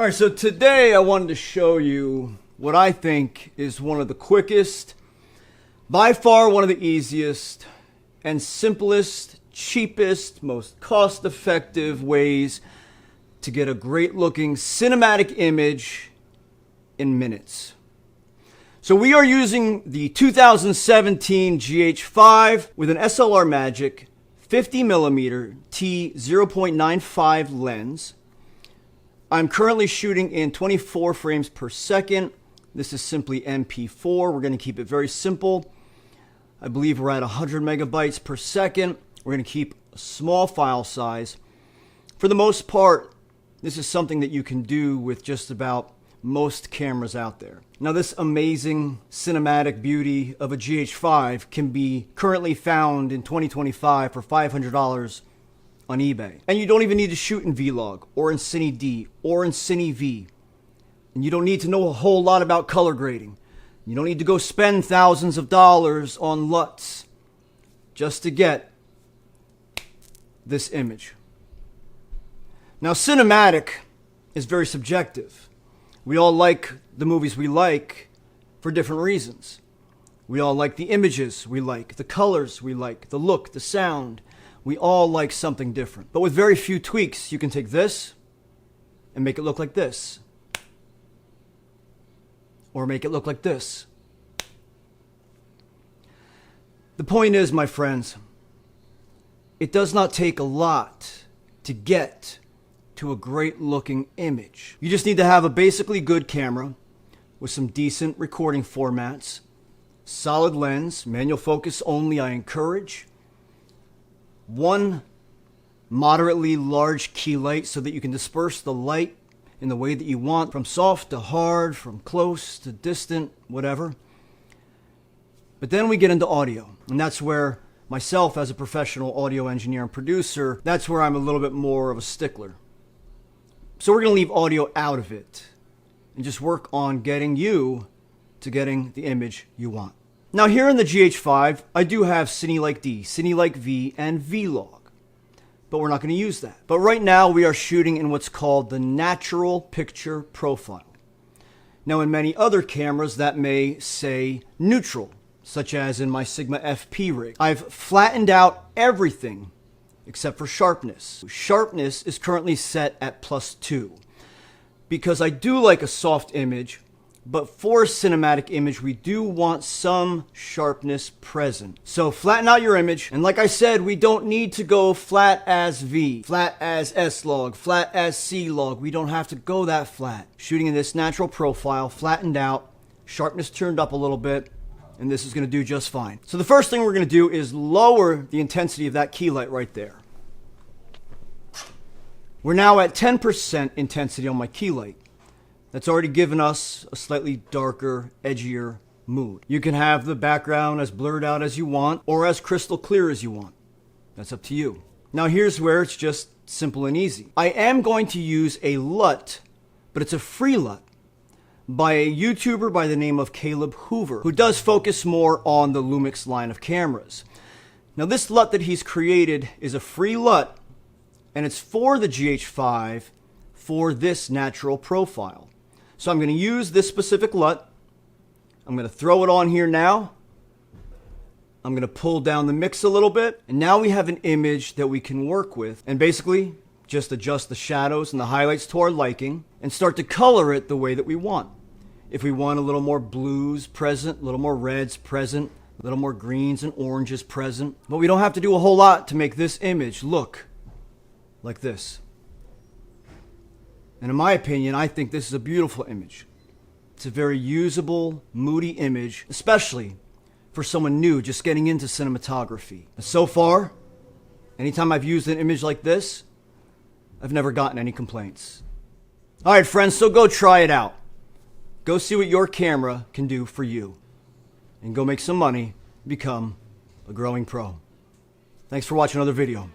All right, so today I wanted to show you what I think is one of the quickest, by far one of the easiest, and simplest, cheapest, most cost-effective ways to get a great-looking cinematic image in minutes. So we are using the 2017 GH5 with an SLR Magic 50mm T0.95 lens. I'm currently shooting in 24 frames per second. This is simply MP4. We're going to keep it very simple. I believe we're at 100 megabytes per second. We're going to keep a small file size. For the most part, this is something that you can do with just about most cameras out there. Now, this amazing cinematic beauty of a GH5 can be currently found in 2025 for $500 on eBay. And you don't even need to shoot in Vlog or in Cine D or in Cine V. And you don't need to know a whole lot about color grading. You don't need to go spend thousands of dollars on LUTs just to get this image. Now, cinematic is very subjective. We all like the movies we like for different reasons. We all like the images we like, the colors we like, the look, the sound. We all like something different. But with very few tweaks, you can take this and make it look like this. Or make it look like this. The point is, my friends, it does not take a lot to get to a great looking image. You just need to have a basically good camera with some decent recording formats, solid lens, manual focus only I encourage, one moderately large key light so that you can disperse the light in the way that you want, from soft to hard, from close to distant, whatever. But then we get into audio, and that's where myself as a professional audio engineer and producer, that's where I'm a little bit more of a stickler. So we're going to leave audio out of it and just work on getting you to getting the image you want. Now, here in the GH5, I do have Cine D, Cine V, and Vlog, but we're not going to use that. But right now, we are shooting in what's called the natural picture profile. Now, in many other cameras, that may say neutral, such as in my Sigma FP rig. I've flattened out everything except for sharpness. Sharpness is currently set at +2 because I do like a soft image, but for a cinematic image, we do want some sharpness present. So flatten out your image, and like I said, we don't need to go flat as V, flat as S-Log, flat as C-Log. We don't have to go that flat. Shooting in this natural profile, flattened out, sharpness turned up a little bit, and this is going to do just fine. So the first thing we're going to do is lower the intensity of that key light right there. We're now at 10% intensity on my key light. That's already given us a slightly darker, edgier mood. You can have the background as blurred out as you want or as crystal clear as you want. That's up to you. Now here's where it's just simple and easy. I am going to use a LUT, but it's a free LUT by a YouTuber by the name of Caleb Hoover, who does focus more on the Lumix line of cameras. Now this LUT that he's created is a free LUT, and it's for the GH5 for this natural profile. So I'm going to use this specific LUT. I'm going to throw it on here now. I'm going to pull down the mix a little bit, and now we have an image that we can work with, and basically just adjust the shadows and the highlights to our liking and start to color it the way that we want. If we want a little more blues present, a little more reds present, a little more greens and oranges present, but we don't have to do a whole lot to make this image look like this. And in my opinion, I think this is a beautiful image. It's a very usable, moody image, especially for someone new just getting into cinematography. And so far, anytime I've used an image like this, I've never gotten any complaints. All right, friends, so go try it out. Go see what your camera can do for you. And go make some money, become a growing pro. Thanks for watching another video.